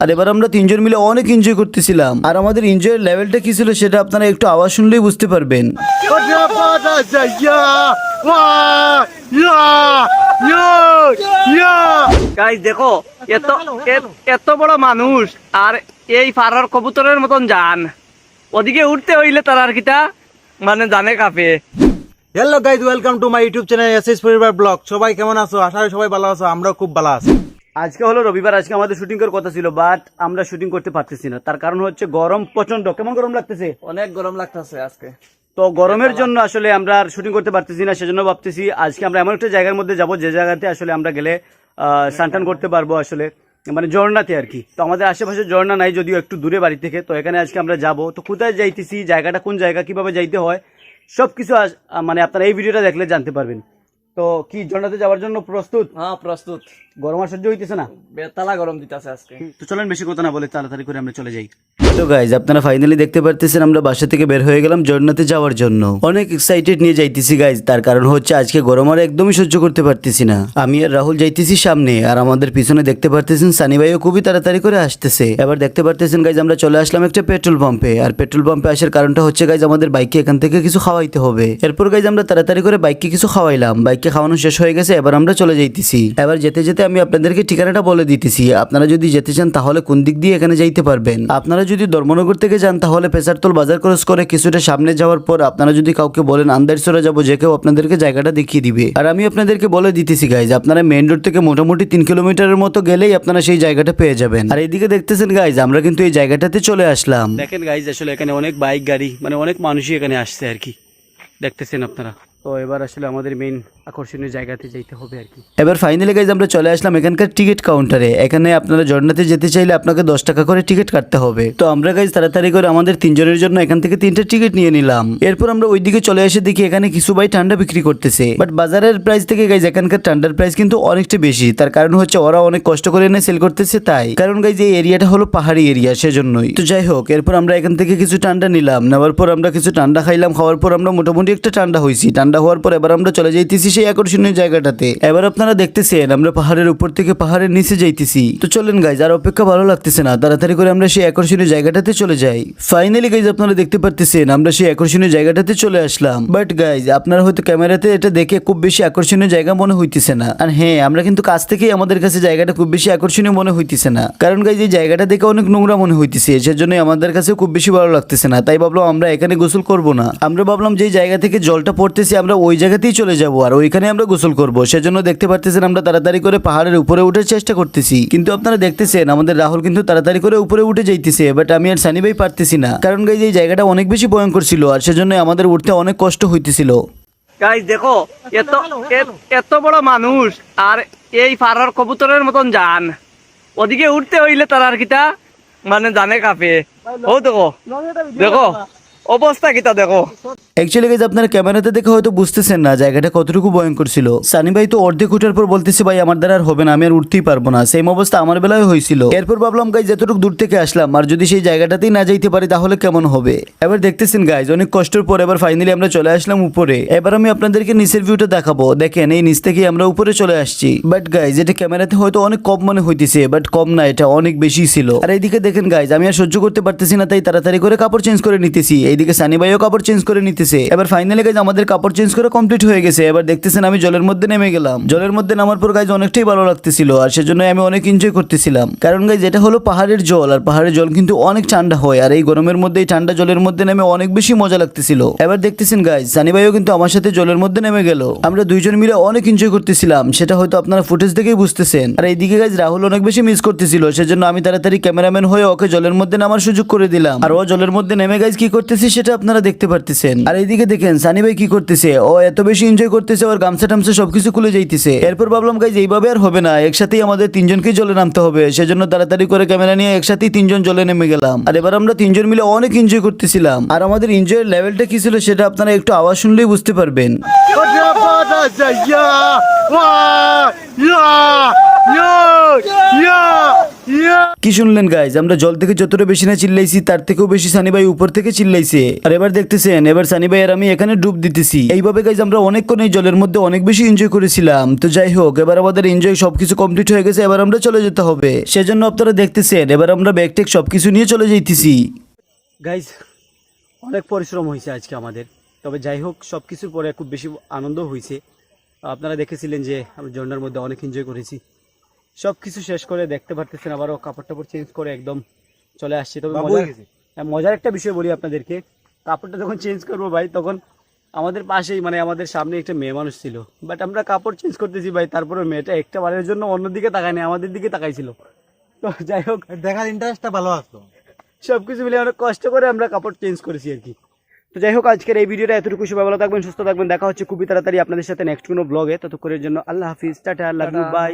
আর এবার আমরা তিনজন মিলে অনেক এনজয় করতেছিলাম। আর আমাদের এনজয়ের লেভেলটা কি ছিল সেটা আপনারা একটু আওয়াজ শুনলেই বুঝতে পারবেন। গাইস দেখো এত বড় মানুষ আর এই পাড়ার কবুতরের মতন যান, ওদিকে উঠতে হইলে তার আর কিটা মানে জানে কাঁপে। Hello guys, welcome to my YouTube channel SS পরিবার ব্লগ। সবাই কেমন আছো? আশা করি সবাই ভালো আছো, আমরাও খুব ভালো আছি। আজকে হলো রবিবার, আজকে আমাদের শুটিং করার কথা ছিল, বাট আমরা শুটিং করতে পারতেছি না। তার কারণ হচ্ছে গরম প্রচন্ড। কেমন গরম লাগতেছে? অনেক গরম লাগতেছে আজকে। তো গরমের জন্য আসলে আমরা আর শুটিং করতে পারতেছি না। সেজন্য ভাবতেছি আজকে আমরা এমন একটা জায়গার মধ্যে যাব যে জায়গাতে আসলে আমরা গেলে স্নান করতে পারবো, আসলে মানে ঝর্ণাতে আর কি। তো আমাদের আশেপাশে ঝর্ণা নাই, যদিও একটু দূরে বাড়ি থেকে। তো এখানে আজকে আমরা যাব। তো কোথায় যাইতেছি, জায়গাটা কোন জায়গা, কিভাবে যাইতে হয়, সবকিছু মানে আপনারা এই ভিডিওটা দেখলে জানতে পারবেন। তো কি ঝর্ণাতে যাওয়ার জন্য প্রস্তুত? হ্যাঁ প্রস্তুত। গরম আর সহ্য হইতেছে না? বেতালা গরম দিতেছে আজকে। তো চলেন বেশি কথা না বলে তাড়াতাড়ি করে আমরা চলে যাই। তো গাইজ, আপনারা ফাইনালি দেখতে পারতেছেন আমরা বাসা থেকে বের হয়ে গেলাম ঝর্ণাতে যাওয়ার জন্য। অনেক এক্সাইটেড নিয়ে যাইতেছি গাইজ, তার কারণ হচ্ছে আজকে গরম আর একদমই সহ্য করতে পারতেছি না। আমি আর রাহুল যাইতেছি সামনে, আর আমাদের পিছনে দেখতে পারতেছেন সানি ভাইও খুবই তাড়াতাড়ি করে আসতেছে। এবার দেখতে পারতেছেন গাইজ আমরা চলে আসলাম একটা পেট্রোল পাম্পে। আর পেট্রোল পাম্পে আসার কারণটা হচ্ছে গাইজ আমাদের বাইককে এখান থেকে কিছু খাওয়াইতে হবে। এরপর গাইজ আমরা তাড়াতাড়ি করে বাইককে কিছু খাওয়াইলাম, বাইককে খাওয়ানো শেষ হয়ে গেছে। এবার আমরা চলে যাইতেছি। এবার যেতে যেতে আমি আপনাদেরকে ঠিকানাটা বলে দিতেছি। আপনারা যদি যেতে চান তাহলে কোন দিক দিয়ে এখানে যাইতে পারবেন। আপনারা যদি ধর্মনগর থেকে যান তাহলে পেশারতল বাজার ক্রস করে কিছুটা সামনে যাওয়ার পর আপনারা যদি কাউকে বলেন আন্দারসরে যাবো, যে কেউ আপনাদেরকে জায়গাটা দেখিয়ে দিবে। আর আমি আপনাদেরকে বলে দিতেছি গাইজ, আপনারা মেইন রোড থেকে মোটামুটি 3 কিলোমিটারের মতো গেলেই আপনারা সেই জায়গাটা পেয়ে যাবেন। আর এইদিকে দেখতেছেন গাইজ আমরা কিন্তু এই জায়গাটাতে চলে আসলাম। দেখেন গাইজ আসলে এখানে অনেক বাইক গাড়ি মানে অনেক মানুষই এখানে আসছে আর কি, দেখতেছেন আপনারা। তো এবার আসলে আমাদের মেইন আকর্ষণীয় জায়গাতে যাইতে হবে আর কি। এবার ফাইনালি গাইজ আমরা চলে আসলাম এখানকার টিকিট কাউন্টারে। এখানে আপনারা ঝর্ণাতে যেতে চাইলে আপনাকে 10 টাকা করে টিকিট কাটতে হবে। তো আমরা গাইজ তাড়াতাড়ি করে আমাদের 3 জনের জন্য এখান থেকে 3টা টিকিট নিয়ে নিলাম। এরপর আমরা ওইদিকে চলে এসে দেখি এখানে কিছু ভাই ঠান্ডা বিক্রি করতেছে, বাট বাজারের প্রাইস থেকে গাইজ এখানকার ঠান্ডার প্রাইস কিন্তু অনেকটা বেশি। তার কারণ হচ্ছে ওরা অনেক কষ্ট করে এনে সেল করতেছে, তাই কারণ গাইজ এই এরিয়াটা হলো পাহাড়ি এরিয়া, সেজন্যই। তো যাই হোক, এরপর আমরা এখান থেকে কিছু ঠান্ডা নিলাম। নেওয়ার পর আমরা কিছু ঠান্ডা খাইলাম। খাওয়ার পর আমরা মোটামুটি একটা ঠান্ডা হয়েছি। ঠান্ডা হওয়ার পর এবার আমরা চলে যাইতেছি সেই আকর্ষণীয় জায়গাটাতে। এবার আপনারা দেখতেছেন আমরা পাহাড়ের উপর থেকে পাহাড়ের নিচে যাইতেছি। তো চলেন গাইজ, আর অপেক্ষা ভালো লাগতেছে না, তাড়াতাড়ি করে আমরা সেই আকর্ষণীয় জায়গাটাতে চলে যাই। ফাইনালি গাইজ আপনারা দেখতে পারতেছেন আমরা সেই আকর্ষণীয় জায়গাটাতে চলে আসলাম। বাট গাইজ আপনারা হয়তো ক্যামেরাতে এটা দেখে খুব বেশি আকর্ষণীয় জায়গা মনে হইতেছে না। আর হ্যাঁ, আমরা কিন্তু কাছ থেকেই আমাদের কাছে জায়গাটা খুব বেশি আকর্ষণীয় মনে হইতেছে না, কারণ গাইজ এই জায়গাটা দেখে অনেক নোংরা মনে হইতেছে, সেজন্য আমাদের কাছে খুব বেশি ভালো লাগতেছে না। তাই ভাবলাম আমরা এখানে গোসল করব না। আমরা ভাবলাম যে জায়গা থেকে জলটা পড়তেছে আমরা ওই জায়গাতেই চলে যাব আর ওইখানে আমরা গোসল করব। সেজন্য দেখতে পারতেছেন আমরা তাড়াতাড়ি করে পাহাড়ের উপরে উঠার চেষ্টা করতেছি, কিন্তু আপনারা দেখতেছেন আমাদের রাহুল কিন্তু তাড়াতাড়ি করে উপরে উঠে যাইতেছে। বাট আমি আর সানি ভাই পারতেছি না, কারণ গাইজ এই জায়গাটা অনেক বেশি ভয়ঙ্কর ছিল, আর সেজন্য আমাদের উঠতে অনেক কষ্ট হইতেছিল। গাইস দেখো এত বড় মানুষ আর এই পাড়ার কবুতরের মতন যান, ওদিকে উঠতে হইলে তার আর কিটা মানে জানে কাঁপে। ও দেখো দেখো অবস্থা কিটা দেখো। অ্যাকচুয়ালি গাইজ আপনারা ক্যামেরাতে দেখে হয়তো বুঝতেছেন না জায়গাটা কতটুকু ভয়ঙ্কর ছিল। সানি ভাই তো অর্ধেক উঠার পর বলতেছে ভাই আমার দ্বারা আর হবে না, আমি আর উঠতেই পারবো না। সেম অবস্থা আমার বেলায় হয়েছিল। এরপর ভাবলাম গাইজ এতটুকু দূর থেকে আসলাম, আর যদি সেই জায়গাটাতেই না যাইতে পারি তাহলে কেমন হবে। এবার দেখতেছেন গাইজ অনেক কষ্টের পর এবার ফাইনালি আমরা চলে আসলাম উপরে। এবার আমি আপনাদেরকে নিচের ভিউটা দেখাবো। দেখেন এই নিচ থেকে আমরা উপরে চলে আসছি। বাট গাইজ এটা ক্যামেরাতে হয়তো অনেক কম মনে হইতেছে, বাট কম না, এটা অনেক বেশি ছিল। আর এইদিকে দেখেন গাইজ আমি আর সহ্য করতে পারতেছি না, তাই তাড়াতাড়ি করে কাপড় চেঞ্জ করে নিতেছি। এইদিকে সানি ভাইও কাপড় চেঞ্জ করে নিতেছে। এবার ফাইনালি গাইজ আমাদের কাপড় চেঞ্জ করে কমপ্লিট হয়ে গেছে। এবার দেখতেছেন আমি জলের মধ্যে নেমে গেলাম। জলের মধ্যে নামার পর গাইজ অনেকটাই ভালো লাগতেছিল, আর সেজন্য আমি অনেক এনজয় করতেছিলাম। কারণ গাইজ এটা হলো পাহাড়ের জল, আর পাহাড়ের জল কিন্তু অনেক ঠান্ডা হয়, আর এই গরমের মধ্যে এই ঠান্ডা জলের মধ্যে নেমে অনেক বেশি মজা লাগতেছিল। এবার দেখতেছেন গাইজ সানি ভাইও কিন্তু আমার সাথে জলের মধ্যে নেমে গেল। আমরা দুইজন মিলে অনেক এনজয় করতেছিলাম, সেটা হয়তো আপনারা ফুটেজ দেখেই বুঝতেছেন। আর এইদিকে গাইজ রাহুল অনেক বেশি মিস করতেছিল, সেজন্য আমি তাড়াতাড়ি ক্যামেরাম্যান হয়ে ওকে জলের মধ্যে নামার সুযোগ করে দিলাম। আর ও জলের মধ্যে নেমে গাইজ কি করতেছে সেটা আপনারা দেখতে পারতেছেন। আর এইদিকে দেখেন সানি ভাই কি করতেছে, ও এত বেশি এনজয় করতেছে, ওর গামছা টামছা সবকিছু খুলে যাইতেছে। এরপর ভাবলাম গাইজ এইভাবে আর হবে না, একসাথেই আমাদের 3 জনকেই জলে নামতে হবে। সেজন্য তাড়াতাড়ি করে ক্যামেরা নিয়ে একসাথেই 3 জন জলে নেমে গেলাম। আর এবার আমরা 3 জন মিলে অনেক এনজয় করতেছিলাম। আর আমাদের এনজয়ের লেভেলটা কি ছিল সেটা আপনারা একটু আওয়াজ শুনলেই বুঝতে পারবেন। কি শুনলেন গাইজ, আমরা জল থেকে যতটা বেশি না চিল্লাইছি তার থেকেও বেশি সানি ভাই উপর থেকে চিল্লাইছে। আর এবার দেখতেছেন, এবার সানি ভাই আর আমি এখানে ডুব দিতেছি। এইভাবে গাইজ আমরা অনেকক্ষণ এই জলের মধ্যে অনেক বেশি এনজয় করেছিলাম। তো যাই হোক, এবার আমাদের এনজয় সবকিছু কমপ্লিট হয়ে গেছে, এবার আমরা চলে যেতে হবে। সেজন্য আপনারা দেখতেছেন এবার আমরা ব্যাগ টেক সবকিছু নিয়ে চলে যাইতেছি। গাইজ অনেক পরিশ্রম হয়েছে আজকে আমাদের, তবে যাই হোক সব কিছুর পরে খুব বেশি আনন্দ হয়েছে। আপনারা দেখেছিলেন যে আমি ঝর্ণার মধ্যে অনেক এনজয় করেছি। সব কিছু শেষ করে দেখতে পারতেছেন আবারও কাপড় টাপড় চেঞ্জ করে একদম চলে আসছি। তবে মজার একটা বিষয় বলি আপনাদেরকে, কাপড়টা যখন চেঞ্জ করবো ভাই তখন আমাদের পাশেই মানে আমাদের সামনে একটা মেয়ে মানুষ ছিল, বাট আমরা কাপড় চেঞ্জ করতেছি ভাই, তারপরে মেয়েটা একটা বারের জন্য অন্যদিকে তাকায়নি, আমাদের দিকে তাকাইছিল। তো যাই হোক, দেখার ইন্টারেস্টটা ভালো আসলো। সবকিছু মিলে অনেক কষ্ট করে আমরা কাপড় চেঞ্জ করেছি আর কি। তো যাই হোক, আজকের এই ভিডিওটা এতটুকু, সবাই ভালো থাকবেন, সুস্থ থাকবেন, দেখা হচ্ছে খুবই তাড়াতাড়ি আপনাদের সাথে নেক্সট কোনো ব্লগে। ততক্ষণের জন্য আল্লাহ হাফিজ, টাটা, লাভ ইউ, বাই।